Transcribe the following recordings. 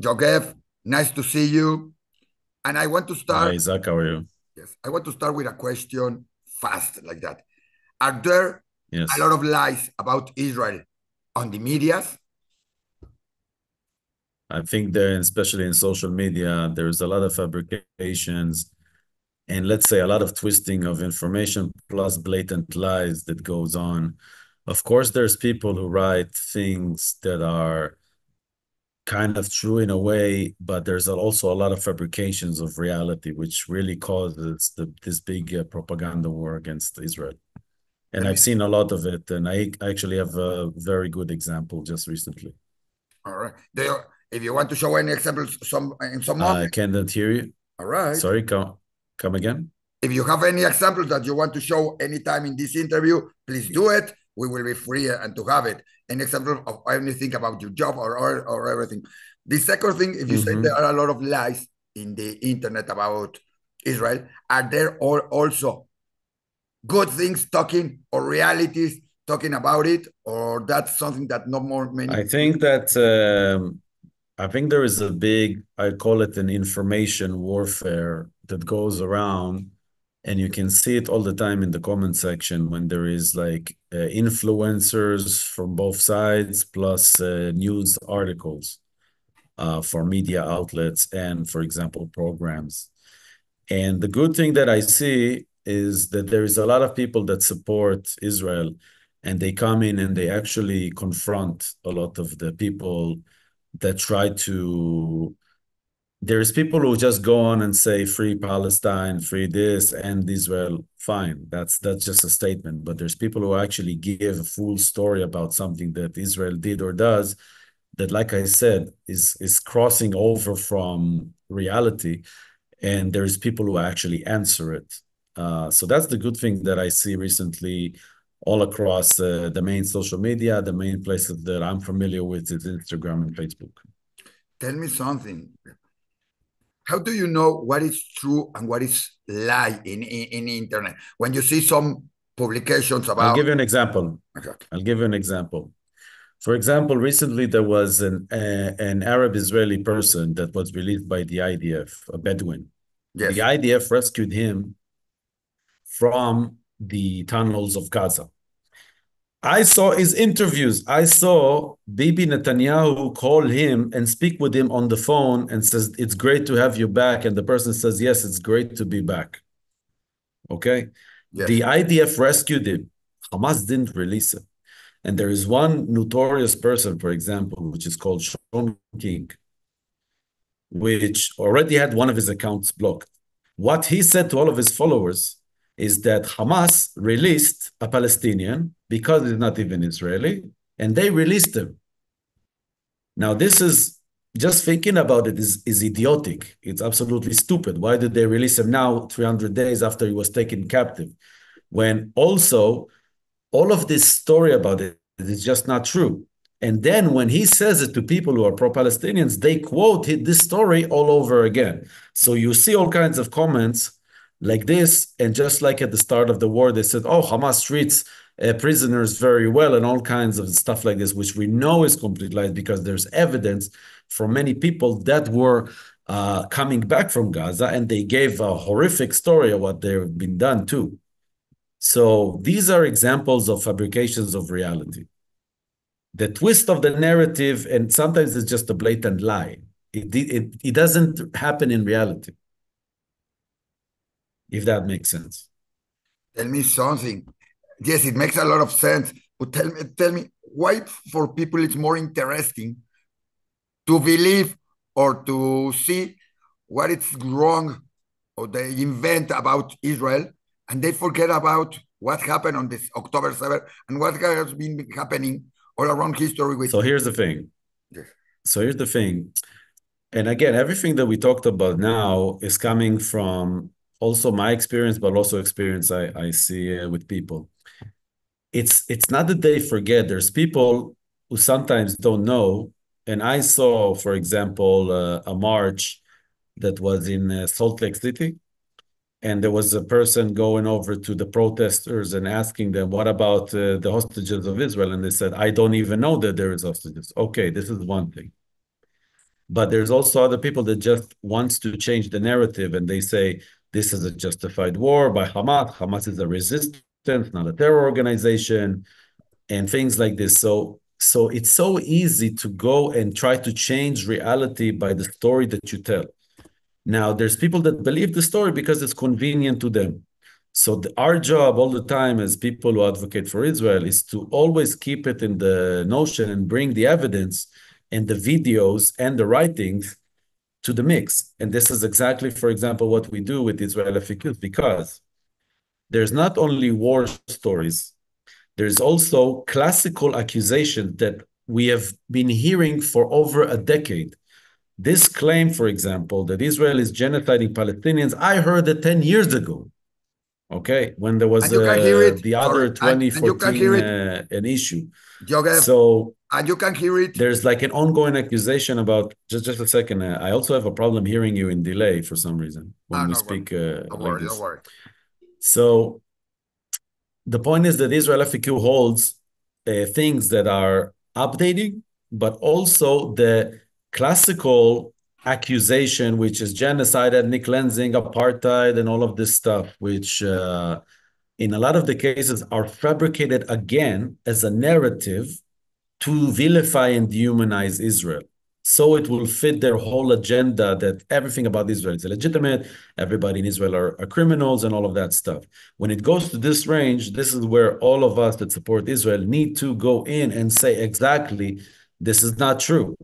Yogev, nice to see you. And I want to Hi, start, Isaac, how are you? yes, I want to start with a question fast like that. Are there a Yes, lot of lies about Israel on the medias? I think that especially in social media, there's a lot of fabrications and let's say a lot of twisting of information plus blatant lies that goes on. Of course, there's people who write things that are kind of true in a way, but there's also a lot of fabrications of reality, which really causes this big propaganda war against Israel. And Tell me, I've seen a lot of it, and I actually have a very good example just recently. all right. If you want to show any examples in some moment, I cannot hear you. all right. Sorry, come again. If you have any examples that you want to show anytime in this interview, please do it. We will be free and to have it. An example of anything about your job or everything. The second thing, if you say there Hmm. are a lot of lies in the internet about Israel, are there also good things talking or realities talking about it, or that's something that not more many I people. think that I think there is a big, I call it an information warfare that goes around, and you can see it all the time in the comment section when there is like influencers from both sides plus news articles for media outlets and, for example, programs. And the good thing that I see is that there is a lot of people that support Israel, and they come in and they actually confront a lot of the people that try to. There's people who just go on and say free Palestine, free this, and Israel. Fine, that's just a statement. But there's people who actually give a full story about something that Israel did or does that, like I said, is crossing over from reality, and there's people who actually answer it. So that's the good thing that I see recently all across the main social media. The main places that I'm familiar with is Instagram and Facebook. Tell me something. How do you know what is true and what is lie in the internet? When you see some publications I'll about, give you an example. okay, I'll give you an example. For example, recently there was an Arab Israeli person that was released by the IDF, a Bedouin. The yes, IDF rescued him from the tunnels of Gaza. I saw his interviews. I saw Bibi Netanyahu call him and speak with him on the phone and says, "It's great to have you back." And the person says, "Yes, it's great to be back." Okay. yes, The IDF rescued him. Hamas didn't release him. And there is one notorious person, for example, which is called Sean King, which already had one of his accounts blocked. What he said to all of his followers is that Hamas released a Palestinian because he's not even Israeli, and they released him. Now, this is just thinking about it is idiotic. It's absolutely stupid. Why did they release him now, 300 days after he was taken captive? When also all of this story about it is just not true. And then when he says it to people who are pro-Palestinians, they quote this story all over again. So you see all kinds of comments like this, and just like at the start of the war, they said, "Oh, Hamas treats prisoners very well," and all kinds of stuff like this, which we know is complete lies because there's evidence from many people that were coming back from Gaza, and they gave a horrific story of what they've been done too. So these are examples of fabrications of reality. The twist of the narrative, and sometimes it's just a blatant lie. It doesn't happen in reality, if that makes sense. tell me something. Yes, it makes a lot of sense. But tell me why for people it's more interesting to believe or to see what is wrong or they invent about Israel and they forget about what happened on this October 7th and what has been happening all around history with So here's the thing. yes. So here's the thing. And again, everything that we talked about now is coming from also my experience, but also experience I see with people. It's not that they forget. There's people who sometimes don't know. And I saw, for example, a march that was in Salt Lake City, and there was a person going over to the protesters and asking them, "What about the hostages of Israel?" And they said, "I don't even know that there is hostages." Okay, this is one thing. But there's also other people that just wants to change the narrative, and they say this is a justified war by Hamas. Hamas is a resistance, not a terror organization, and things like this. So it's so easy to go and try to change reality by the story that you tell. Now, there's people that believe the story because it's convenient to them. So our job all the time as people who advocate for Israel is to always keep it in the notion and bring the evidence and the videos and the writings to the mix. And this is exactly, for example, what we do with Israel FAQs, because there's not only war stories, there's also classical accusations that we have been hearing for over a decade. This claim, for example, that Israel is genociding Palestinians, I heard it 10 years ago. Okay, when there was And you can hear it. the Sorry, other and you can hear 2014 it. an issue. Yogev, So and you can hear it. there's like an ongoing accusation about just a second. I also have a problem hearing you in delay for some reason when we No worry. speak Don't like worry, this. don't worry. So the point is that Israel FAQ holds things that are updating, but also the classical accusation, which is genocide, ethnic cleansing, apartheid, and all of this stuff, which in a lot of the cases are fabricated again as a narrative to vilify and dehumanize Israel. So it will fit their whole agenda that everything about Israel is illegitimate, everybody in Israel are criminals, and all of that stuff. When it goes to this range, this is where all of us that support Israel need to go in and say exactly, this is not true.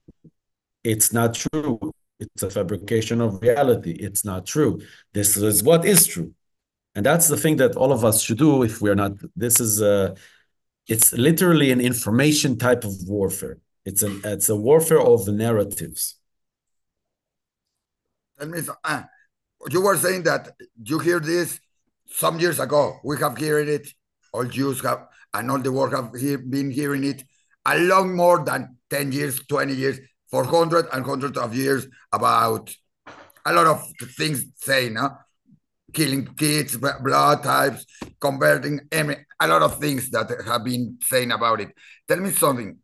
It's not true. It's a fabrication of reality. It's not true. This is what is true. And that's the thing that all of us should do if we're not, it's literally an information type of warfare. It's a warfare of narratives. Tell me, you were saying that you hear this some years ago. We have heard it. All Jews have, and all the world have been hearing it a long more than 10 years, 20 years, for hundreds and hundreds of years about a lot of things saying, killing kids, blood types, converting, a lot of things that have been saying about it. Tell me something.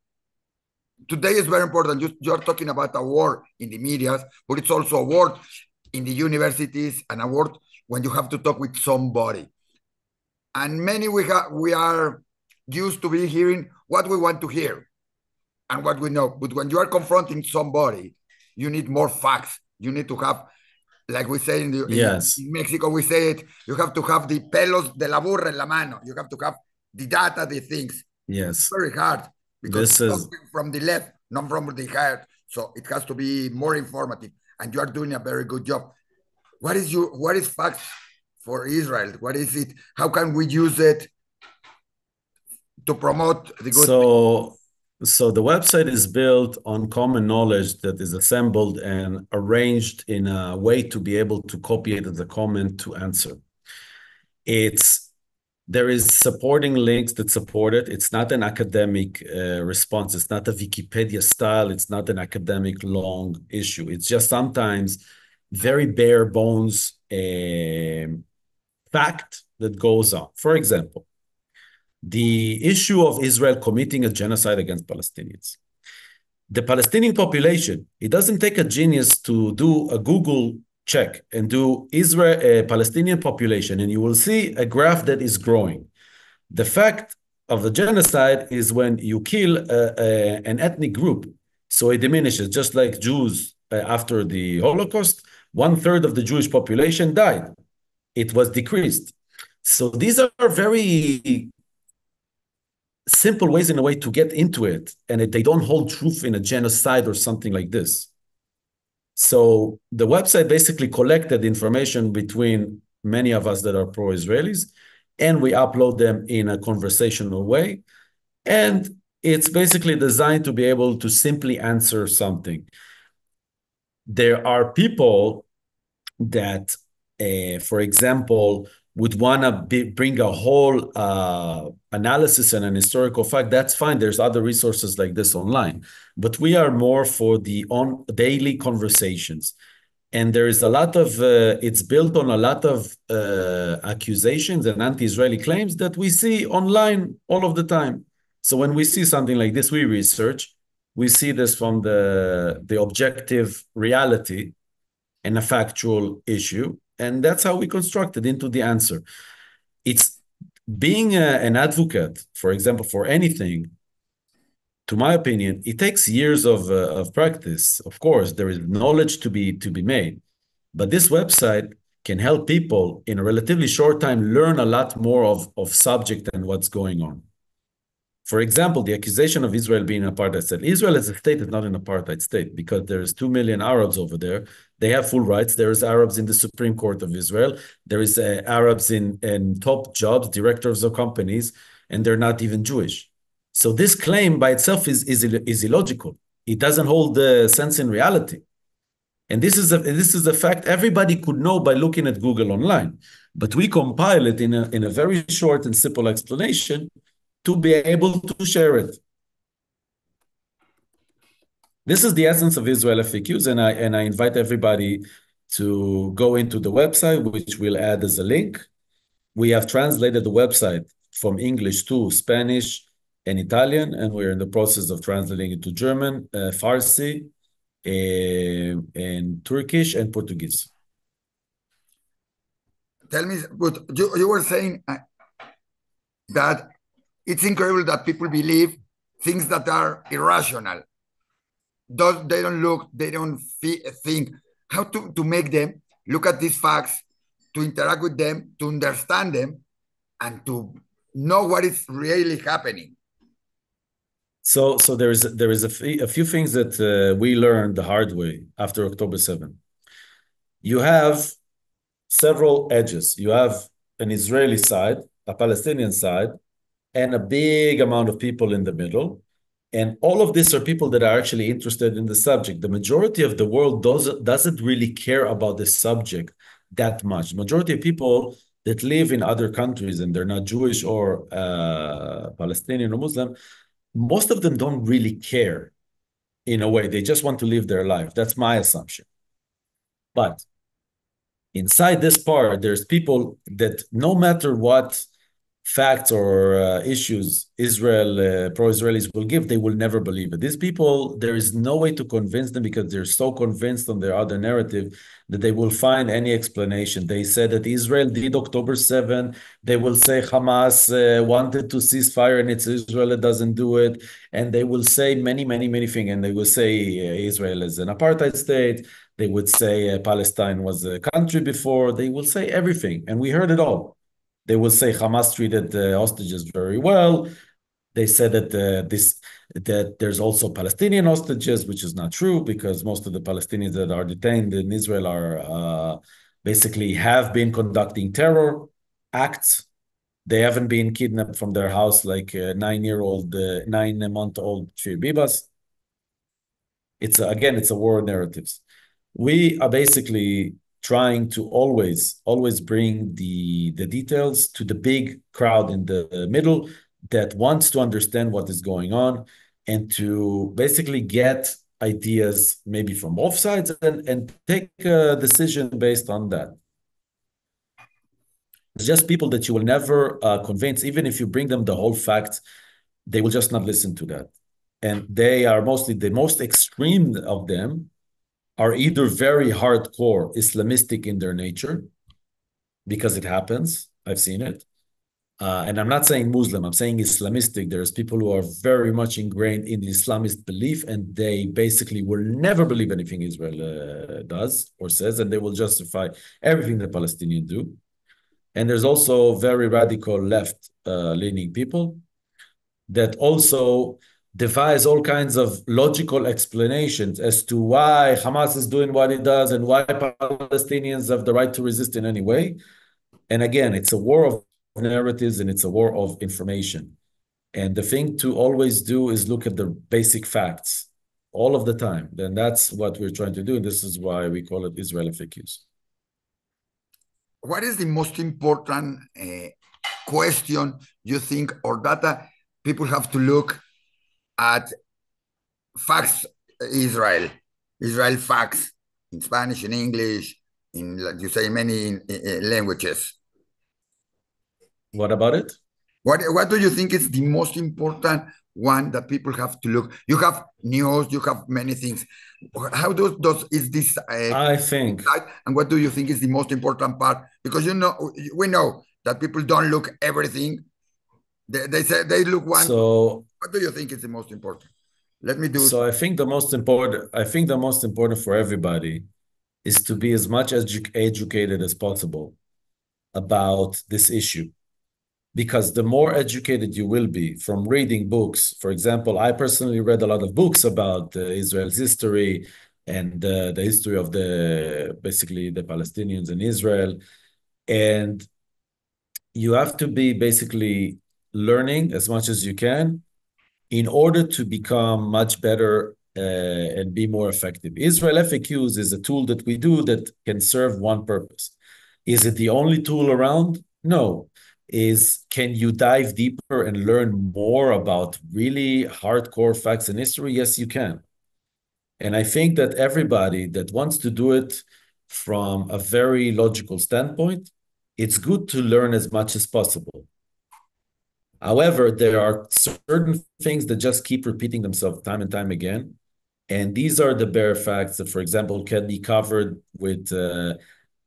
Today is very important. You're talking about a war in the media, but it's also a war in the universities and a war when you have to talk with somebody. And many we are used to be hearing what we want to hear and what we know. But when you are confronting somebody, you need more facts. You need to have, like we say Yes. in Mexico, we say it, you have to have the pelos de la burra en la mano. You have to have the data, the things. Yes. It's very hard because This it's is from the left, not from the heart. So it has to be more informative. And you are doing a very good job. What is facts for Israel? What is it? How can we use it to promote the good things? So the website is built on common knowledge that is assembled and arranged in a way to be able to copy it as a comment to answer. There is supporting links that support it. It's not an academic response. It's not a Wikipedia style. It's not an academic long issue. It's just sometimes very bare bones fact that goes on. For example, the issue of Israel committing a genocide against Palestinians. The Palestinian population, it doesn't take a genius to do a Google check and do Israel Palestinian population, and you will see a graph that is growing. The fact of the genocide is when you kill an ethnic group, so it diminishes, just like Jews after the Holocaust, 1/3 of the Jewish population died. It was decreased. So these are very simple ways in a way to get into it, and they don't hold truth in a genocide or something like this. So the website basically collected information between many of us that are pro-Israelis, and we upload them in a conversational way. And it's basically designed to be able to simply answer something. There are people that, for example, would want to bring a whole analysis and an historical fact. That's fine. There's other resources like this online. But we are more for the daily conversations. And there is a lot of, it's built on a lot of accusations and anti-Israeli claims that we see online all of the time. So when we see something like this, we research, we see this from the objective reality and a factual issue, and that's how we construct it into the answer. It's being an advocate, for example, for anything. To my opinion, it takes years of practice. Of course, there is knowledge to be made, but this website can help people in a relatively short time learn a lot more of subject and what's going on. For example, the accusation of Israel being an apartheid state. Israel as a state is not an apartheid state because there's 2 million Arabs over there. They have full rights. There's Arabs in the Supreme Court of Israel. There is Arabs in top jobs, directors of companies, and they're not even Jewish. So this claim by itself is illogical. It doesn't hold the sense in reality. And this is a fact everybody could know by looking at Google online. But we compile it in a very short and simple explanation to be able to share it. This is the essence of Israel FAQs, and I invite everybody to go into the website, which we'll add as a link. We have translated the website from English to Spanish and Italian, and we're in the process of translating it to German, Farsi, and Turkish and Portuguese. Tell me, but you were saying that it's incredible that people believe things that are irrational. They don't look, they don't think how to make them look at these facts, to interact with them, to understand them, and to know what is really happening. So there is a few things that we learned the hard way after October 7th. You have several edges. You have an Israeli side, a Palestinian side, and a big amount of people in the middle. And all of these are people that are actually interested in the subject. The majority of the world doesn't really care about this subject that much. The majority of people that live in other countries and they're not Jewish or Palestinian or Muslim, most of them don't really care in a way. They just want to live their life. That's my assumption. But inside this part, there's people that no matter what facts or issues pro-Israelis will give, they will never believe it. These people, there is no way to convince them because they're so convinced on their other narrative that they will find any explanation. They said that Israel did October 7. They will say Hamas wanted to cease fire and it's Israel that doesn't do it. And they will say many, many, many things. And they will say Israel is an apartheid state. They would say Palestine was a country before. They will say everything. And we heard it all. They will say Hamas treated hostages very well. They said that there's also Palestinian hostages, which is not true because most of the Palestinians that are detained in Israel are basically have been conducting terror acts. They haven't been kidnapped from their house like 9-month-old Shir Bibas. It's a war of narratives. We are basically trying to always bring the details to the big crowd in the middle that wants to understand what is going on and to basically get ideas maybe from both sides and take a decision based on that. It's just people that you will never convince, even if you bring them the whole facts, they will just not listen to that. And they are mostly the most extreme of them are either very hardcore Islamistic in their nature, because it happens. I've seen it. And I'm not saying Muslim, I'm saying Islamistic. There's people who are very much ingrained in the Islamist belief, and they basically will never believe anything Israel does or says, and they will justify everything the Palestinians do. And there's also very radical left-leaning people that also devise all kinds of logical explanations as to why Hamas is doing what it does and why Palestinians have the right to resist in any way. And again, it's a war of narratives and it's a war of information. And the thing to always do is look at the basic facts all of the time. Then that's what we're trying to do. And this is why we call it Israel FAQs. What is the most important question you think or data people have to look at FAQS Israel FAQS in Spanish, in English, in, like you say, many languages? What about it? What do you think is the most important one that people have to look? You have news, you have many things. How does is this I think and what do you think is the most important part? Because we know that people don't look everything. They say they look one. so. What do you think is the most important? Let me do. So I think the most important. I think the most important for everybody is to be as much educated as possible about this issue. Because the more educated you will be from reading books, for example, I personally read a lot of books about Israel's history and the history of basically the Palestinians in Israel. And you have to be basically learning as much as you can in order to become much better and be more effective. Israel FAQs is a tool that we do that can serve one purpose. Is it the only tool around? No. Can you dive deeper and learn more about really hardcore facts and history? Yes, you can. And I think that everybody that wants to do it from a very logical standpoint, it's good to learn as much as possible. However, there are certain things that just keep repeating themselves time and time again. And these are the bare facts that, for example, can be covered with,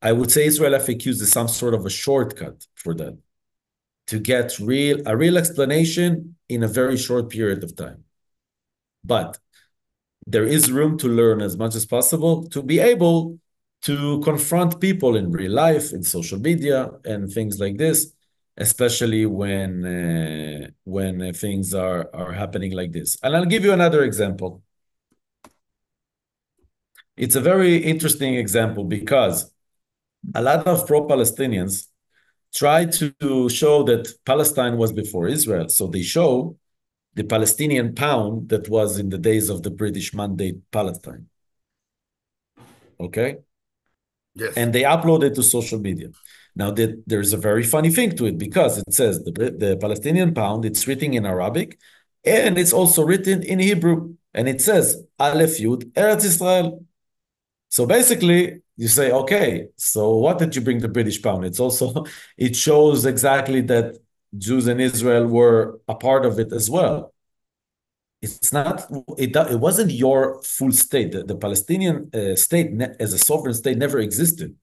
I would say Israel FAQs is some sort of a shortcut for that, to get a real explanation in a very short period of time. But there is room to learn as much as possible to be able to confront people in real life, in social media, and things like this, especially when things are happening like this. And I'll give you another example. It's a very interesting example because a lot of pro-Palestinians try to show that Palestine was before Israel. So they show the Palestinian pound that was in the days of the British Mandate Palestine. Okay? Yes. And they upload it to social media. Now, there's a very funny thing to it because it says the Palestinian pound, it's written in Arabic, and it's also written in Hebrew. And it says, Aleph Yud Eretz Israel. So basically, you say, okay, so what did you bring the British pound? It shows exactly that Jews in Israel were a part of it as well. It wasn't your full state. The Palestinian state as a sovereign state never existed.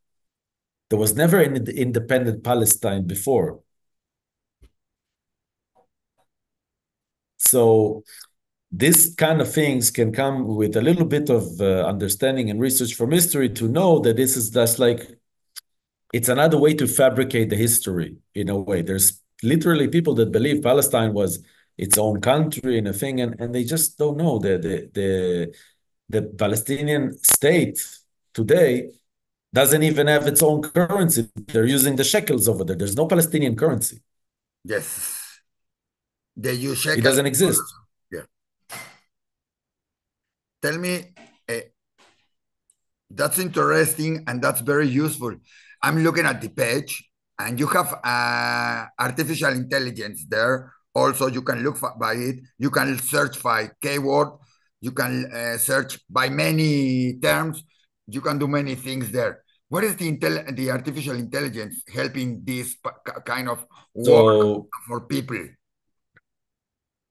There was never an independent Palestine before. So this kind of things can come with a little bit of understanding and research from history to know that this is just like, it's another way to fabricate the history in a way. There's literally people that believe Palestine was its own country and a thing, and they just don't know the Palestinian state today doesn't even have its own currency. They're using the shekels over there. There's no Palestinian currency. Yes. They use shekels. It doesn't exist. Yeah. Tell me, that's interesting and that's very useful. I'm looking at the page and you have artificial intelligence there. Also, you can look by it. You can search by keyword. You can search by many terms. You can do many things there. What is the artificial intelligence helping this kind of work for people?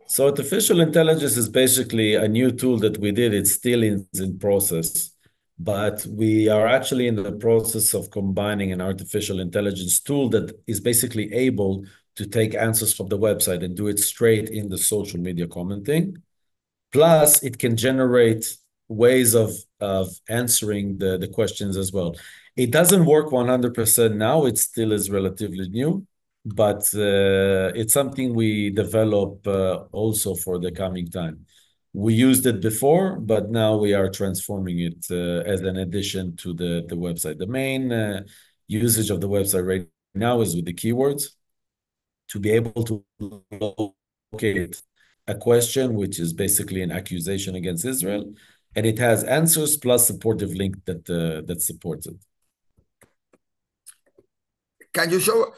So artificial intelligence is basically a new tool that we did. It's still in process, but we are actually in the process of combining an artificial intelligence tool that is basically able to take answers from the website and do it straight in the social media commenting. Plus, it can generate ways of answering the questions as well. It doesn't work 100% now. It still is relatively new, but it's something we develop also for the coming time. We used it before, but now we are transforming it as an addition to the website. The main usage of the website right now is with the keywords to be able to locate a question, which is basically an accusation against Israel, and it has answers plus supportive link that supports it. Can you show?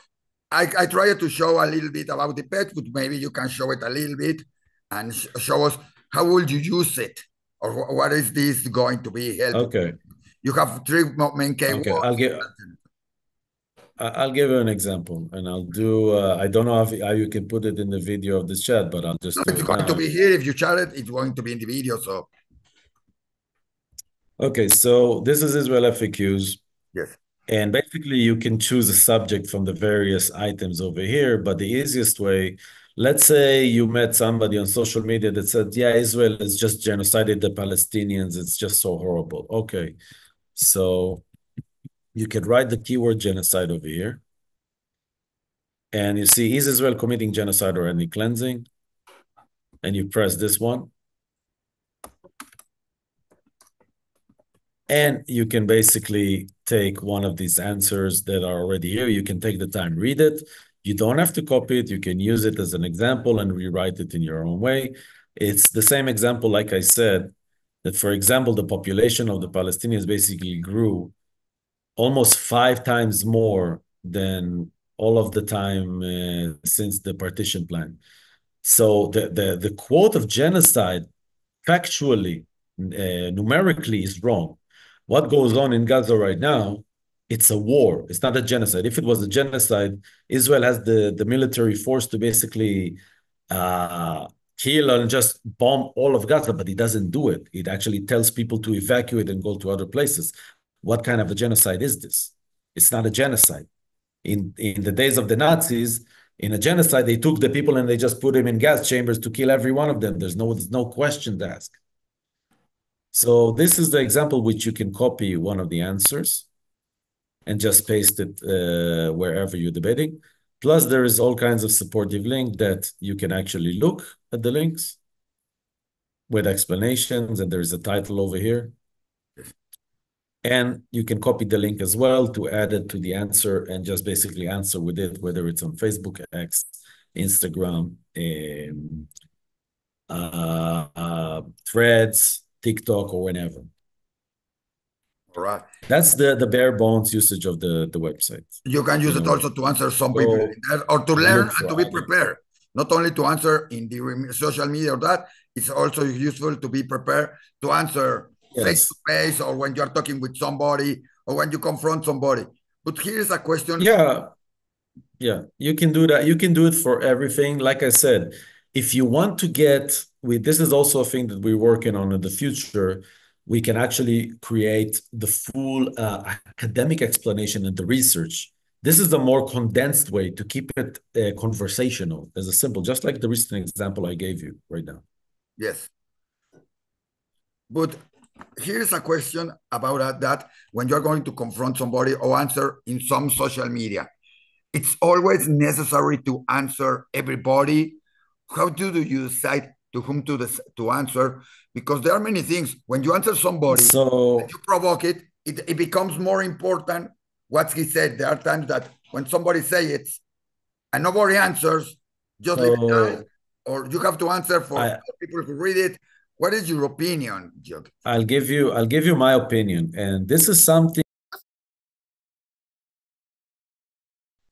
I tried to show a little bit about the pet, but maybe you can show it a little bit and show us how would you use it, or what is this going to be helping? Okay. You have three main keywords. Okay, I'll give you an example, and I'll do. I don't know how you can put it in the video of this chat, but I'll just No, do it's it going to now. be here. If you share it, it's going to be in the video. So Okay, so this is Israel FAQs, yes, and basically you can choose a subject from the various items over here. But the easiest way, let's say you met somebody on social media that said, "Yeah, Israel has just genocided the Palestinians. It's just so horrible." Okay, so you could write the keyword genocide over here. And you see, is Israel committing genocide or ethnic cleansing? And you press this one. And you can basically take one of these answers that are already here. You can take the time, read it. You don't have to copy it. You can use it as an example and rewrite it in your own way. It's the same example, like I said, that, for example, the population of the Palestinians basically grew almost 5 times more than all of the time since the partition plan. So the quote of genocide factually, numerically is wrong. What goes on in Gaza right now, it's a war. It's not a genocide. If it was a genocide, Israel has the military force to basically uh, kill and just bomb all of Gaza, but it doesn't do it. It actually tells people to evacuate and go to other places. What kind of a genocide is this? It's not a genocide. In the days of the Nazis, in a genocide, they took the people and they just put them in gas chambers to kill every one of them. There's no question to ask. So this is the example which you can copy one of the answers and just paste it wherever you're debating. Plus, there is all kinds of supportive link that you can actually look at the links with explanations, and there's a title over here. And you can copy the link as well to add it to the answer and just basically answer with it, whether it's on Facebook, X, Instagram, Threads, TikTok, or whenever. all right. That's the bare bones usage of the website. You can use it also to answer some people So or to learn look and for to be prepared. Not only to answer in the social media or that, it's also useful to be prepared to answer face to yes. face or when you're talking with somebody or when you confront somebody. But here's a question. Yeah, yeah, you can do that. You can do it for everything. Like I said, if you want to get with this is also a thing that we're working on in the future. We can actually create the full academic explanation and the research. This is a more condensed way to keep it conversational, as a simple, just like the recent example I gave you right now. Yes. But here's a question about that when you're going to confront somebody or answer in some social media. It's always necessary to answer everybody. How do you decide to whom to answer? Because there are many things. When you answer somebody, So, you provoke it becomes more important what he said. There are times that when somebody say it and nobody answers, just leave it as, so or you have to answer I for people who read it. What is your opinion, Jug? I'll give you my opinion, and this is something.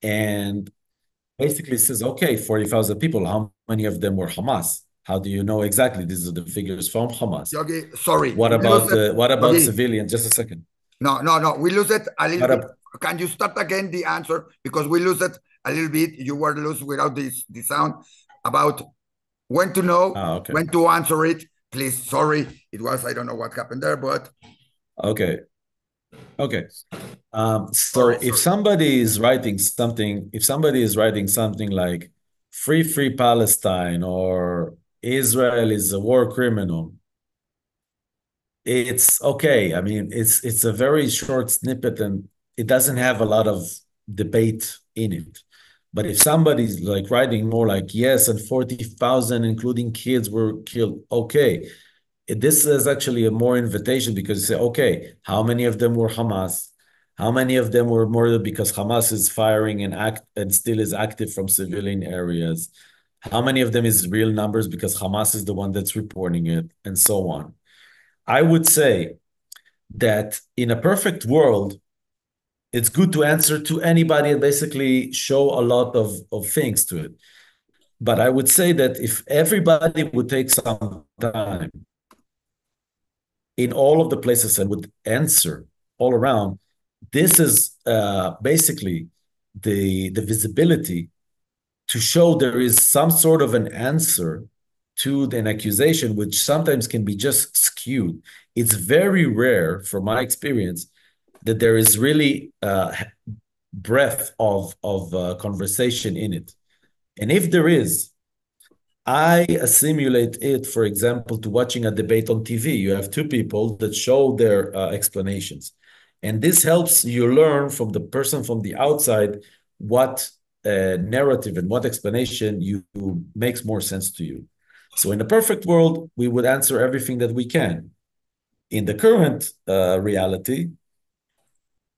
And basically says, okay, 40,000 people, how many of them were Hamas? How do you know exactly? These are the figures from Hamas. Yogi, sorry, we lose it. What about Yogi, civilians? Just a second. no, no, no. We lose it a little What bit. up? Can you start again the answer? Because we lose it a little bit. You were loose without the sound about when to know, Okay. when to answer it. Please, sorry. It was, I don't know what happened there, but. Okay. Okay. So Sorry, if sorry. somebody is writing something, like free Palestine or Israel is a war criminal, it's okay. I mean, it's a very short snippet and it doesn't have a lot of debate in it. But if somebody's like writing more like, yes, and 40,000, including kids, were killed, okay. This is actually a more invitation because you say, okay, how many of them were Hamas? How many of them were murdered because Hamas is firing and still is active from civilian areas? How many of them is real numbers because Hamas is the one that's reporting it, and so on. I would say that in a perfect world, it's good to answer to anybody and basically show a lot of things to it. But I would say that if everybody would take some time in all of the places and would answer all around, this is basically the visibility to show there is some sort of an answer to an accusation, which sometimes can be just skewed. It's very rare, from my experience, that there is really breadth of conversation in it. And if there is, I assimilate it, for example, to watching a debate on TV. You have two people that show their explanations. And this helps you learn from the person from the outside what narrative and what explanation you makes more sense to you. So in a perfect world, we would answer everything that we can. In the current reality,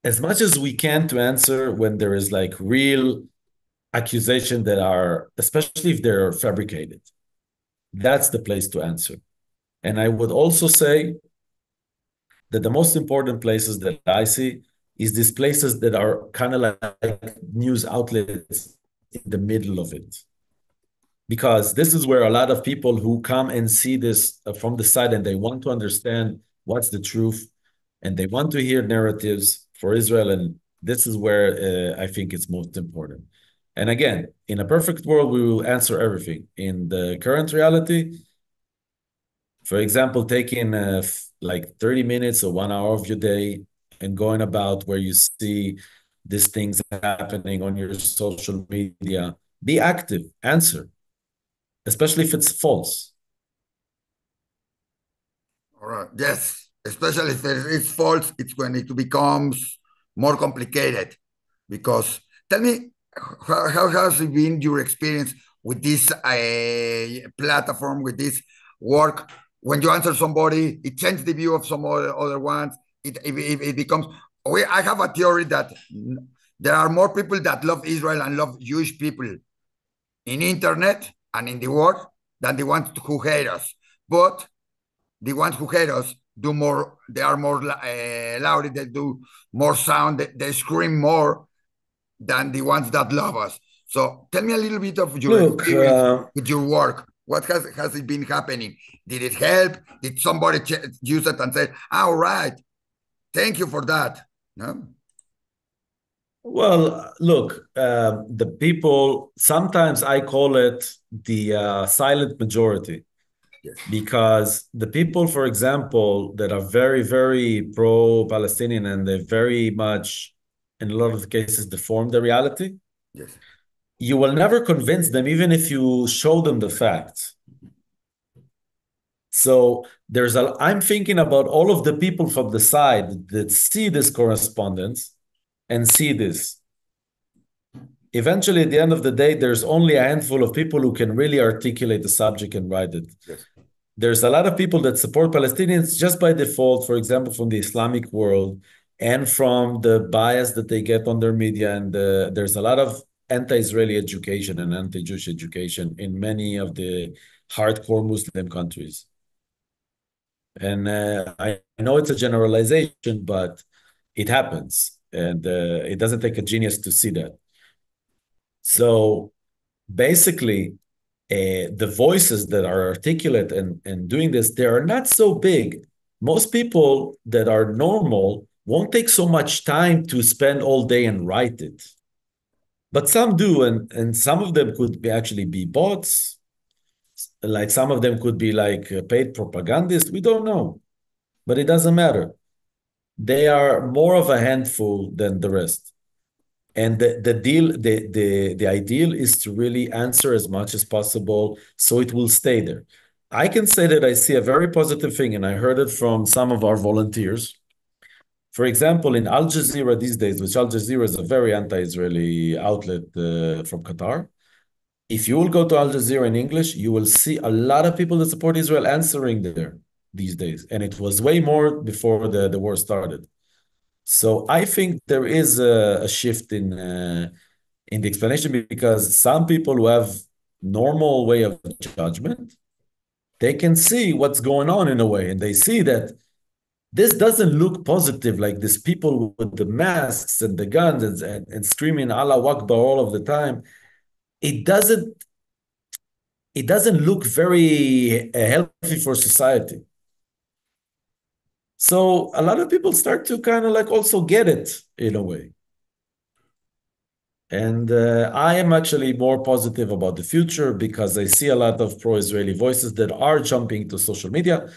as much as we can to answer when there is like real accusation that are, especially if they're fabricated, that's the place to answer. And I would also say that the most important places that I see is these places that are kind of like news outlets in the middle of it. Because this is where a lot of people who come and see this from the side and they want to understand what's the truth and they want to hear narratives for Israel. And this is where I think it's most important. And again, in a perfect world, we will answer everything. In the current reality, for example, taking like 30 minutes or 1 hour of your day and going about where you see these things happening on your social media, be active, answer, especially if it's false. All right. Yes, especially if it's false, it's when it becomes more complicated. Because tell me, how has it been your experience with this platform, with this work? When you answer somebody, it changes the view of some other ones. It becomes. I have a theory that there are more people that love Israel and love Jewish people in internet and in the world than the ones who hate us. But the ones who hate us do more, they are more loud, they do more sound, they scream more than the ones that love us. So tell me a little bit of your Look, experience with your work. What has it been happening? Did it help? Did somebody use it and say, all right, thank you for that? No? well, look, the people, sometimes I call it the silent majority. Yes. Because the people, for example, that are very, very pro-Palestinian and they very much, in a lot of the cases, deform the reality, Yes. you will never convince them, even if you show them the facts. So I'm thinking about all of the people from the side that see this correspondence and see this. Eventually, at the end of the day, there's only a handful of people who can really articulate the subject and write it. Yes. There's a lot of people that support Palestinians just by default, for example, from the Islamic world and from the bias that they get on their media. And there's a lot of anti-Israeli education and anti-Jewish education in many of the hardcore Muslim countries. And I know it's a generalization, but it happens. And it doesn't take a genius to see that. So basically, the voices that are articulate and doing this, they are not so big. Most people that are normal won't take so much time to spend all day and write it. But some do, and some of them could actually be bots. Like some of them could be like paid propagandists. We don't know, but it doesn't matter. They are more of a handful than the rest. And the ideal is to really answer as much as possible so it will stay there. I can say that I see a very positive thing, and I heard it from some of our volunteers. For example, in Al Jazeera these days, which Al Jazeera is a very anti-Israeli outlet from Qatar, if you will go to Al Jazeera in English, you will see a lot of people that support Israel answering there these days. And it was way more before the war started. So I think there is a shift in the explanation because some people who have normal way of judgment, they can see what's going on in a way, and they see that this doesn't look positive, like these people with the masks and the guns and screaming Allah Akbar all of the time. It doesn't look very healthy for society. So a lot of people start to kind of like also get it in a way. And I am actually more positive about the future because I see a lot of pro-Israeli voices that are jumping to social media.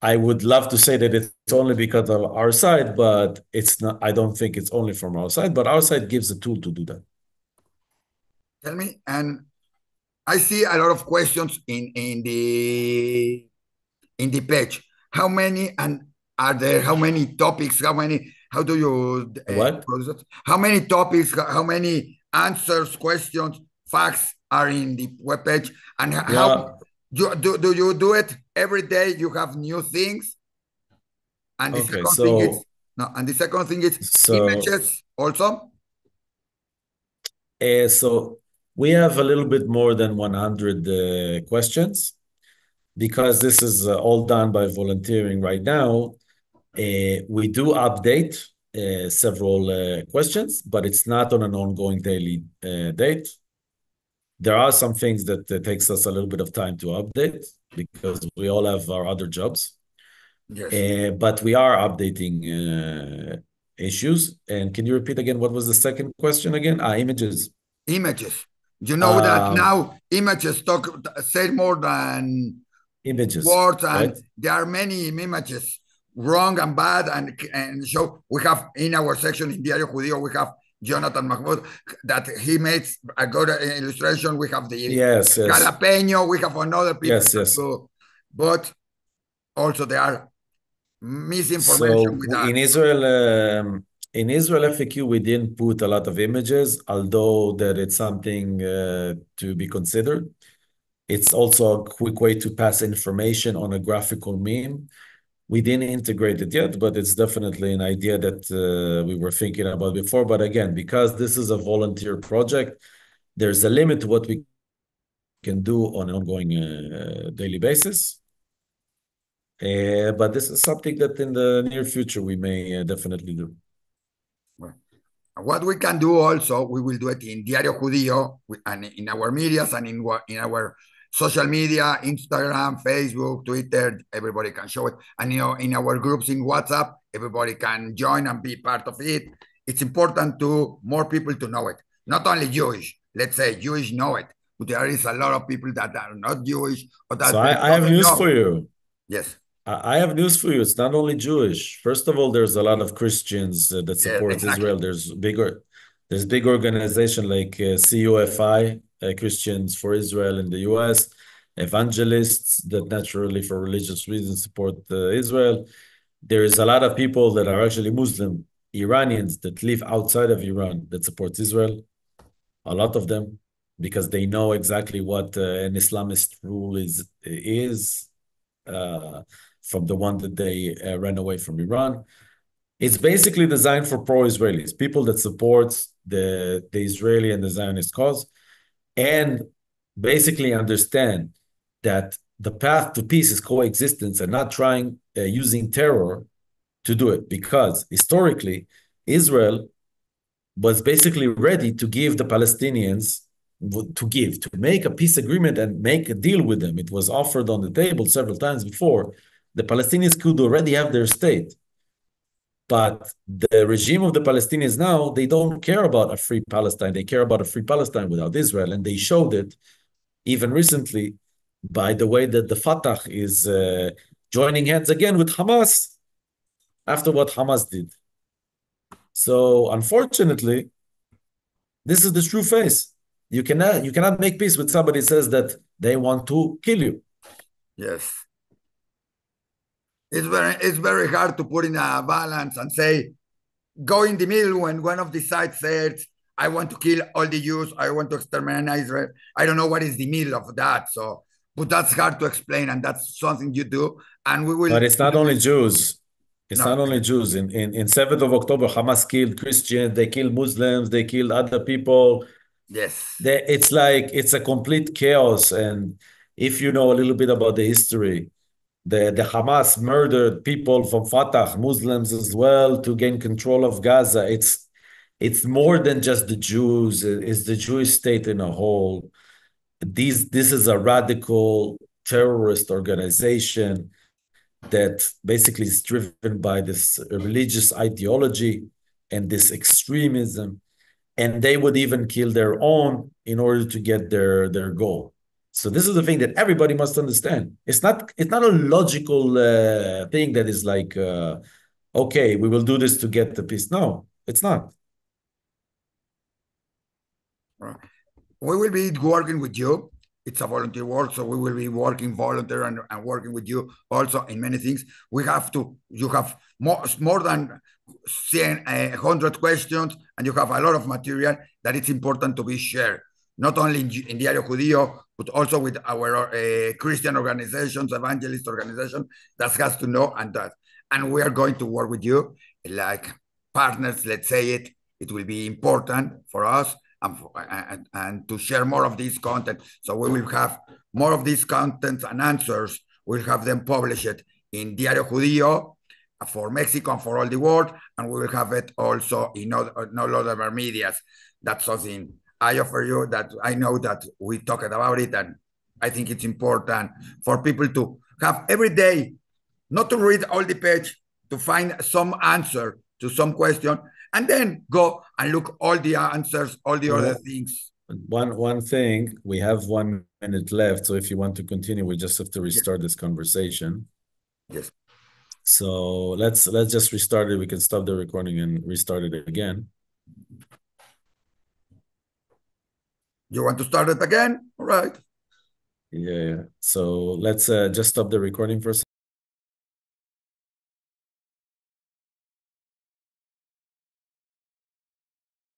I would love to say that it's only because of our side, but it's not. I don't think it's only from our side, but our side gives a tool to do that. Tell me, and I see a lot of questions in the page. How many and are there? How many topics? How many? How do you What? process? How many topics? How many answers, questions, facts are in the webpage? And how Yeah. do you do it every day? You have new things. And the Okay. second thing is no. And the second thing is So, images also. so we have a little bit more than 100 questions because this is all done by volunteering right now. We do update several questions, but it's not on an ongoing daily date. There are some things that takes us a little bit of time to update because we all have our other jobs. Yes. But we are updating issues. And can you repeat again what was the second question again? Images. Images. You know that Um, now images say more than Images, words, right? and there are many images, wrong and bad, and so we have in our section in Diario Judío, we have Jonathan Mahmoud that he makes a good illustration. We have the Yes, yes, Jalapeño, we have another people yes, that yes. do, but also there are misinformation So with that. in Israel FAQ, we didn't put a lot of images, although that it's something to be considered. It's also a quick way to pass information on a graphical meme. We didn't integrate it yet, but it's definitely an idea that we were thinking about before. But again, because this is a volunteer project, there's a limit to what we can do on an ongoing daily basis. But this is something that in the near future we may definitely do. What we can do also, we will do it in Diario Judío and in our medias and in our social media, Instagram, Facebook, Twitter, everybody can show it. And in our groups in WhatsApp, everybody can join and be part of it. It's important to more people to know it. Not only Jewish, let's say Jewish know it, but there is a lot of people that are not Jewish or So that I have doesn't news for know. you. Yes, I have news for you. It's not only Jewish. First of all, there's a lot of Christians that yes, support exactly. Israel. There's big organization like CUFI, Christians for Israel in the US, evangelists that naturally for religious reasons support Israel. There is a lot of people that are actually Muslim, Iranians that live outside of Iran that supports Israel. A lot of them, because they know exactly what an Islamist rule is uh, from the one that they ran away from Iran. It's basically designed for pro-Israelis, people that support the Israeli and the Zionist cause, and basically understand that the path to peace is coexistence and not trying using terror to do it. Because historically, Israel was basically ready to give the Palestinians to make a peace agreement and make a deal with them. It was offered on the table several times before. The Palestinians could already have their state. But the regime of the Palestinians now, they don't care about a free Palestine. They care about a free Palestine without Israel. And they showed it even recently by the way that the Fatah is joining hands again with Hamas after what Hamas did. So unfortunately, this is the true face. You cannot make peace with somebody who says that they want to kill you. Yes. It's very hard to put in a balance and say go in the middle when one of the sides says, I want to kill all the Jews, I want to exterminate Israel. I don't know what is the middle of that. So, but that's hard to explain, and that's something you do. And we will But it's not do only it. Jews. It's No, not only Jews. In 7th of October, Hamas killed Christians, they killed Muslims, they killed other people. yes, It's like it's a complete chaos. And if you know a little bit about the history, the Hamas murdered people from Fatah, Muslims as well, to gain control of Gaza. It's more than just the Jews. It's the Jewish state in a whole. This is a radical terrorist organization that basically is driven by this religious ideology and this extremism. and they would even kill their own in order to get their goal. So this is the thing that everybody must understand. It's not a logical thing that is like, okay, we will do this to get the peace. No, it's not. We will be working with you. It's a volunteer work, so we will be working volunteer and working with you also in many things. You have more than 100 questions, and you have a lot of material that it's important to be shared, not only in Diario Judío, but also with our Christian organizations, evangelist organization that has to know and that. And we are going to work with you like partners, let's say it. It will be important for us and to share more of this content. So we will have more of these contents and answers. We'll have them published in Diario Judío for Mexico and for all the world, and we will have it also in all other medias. That's something I offer you that I know that we talked about it, and I think it's important for people to have every day, not to read all the page, to find some answer to some question, and then go and look all the answers, all the other things. One thing, we have 1 minute left, so if you want to continue, we just have to restart this conversation. Yes. So let's just restart it. We can stop the recording and restart it again. You want to start it again? All right. Yeah. So let's just stop the recording for a second.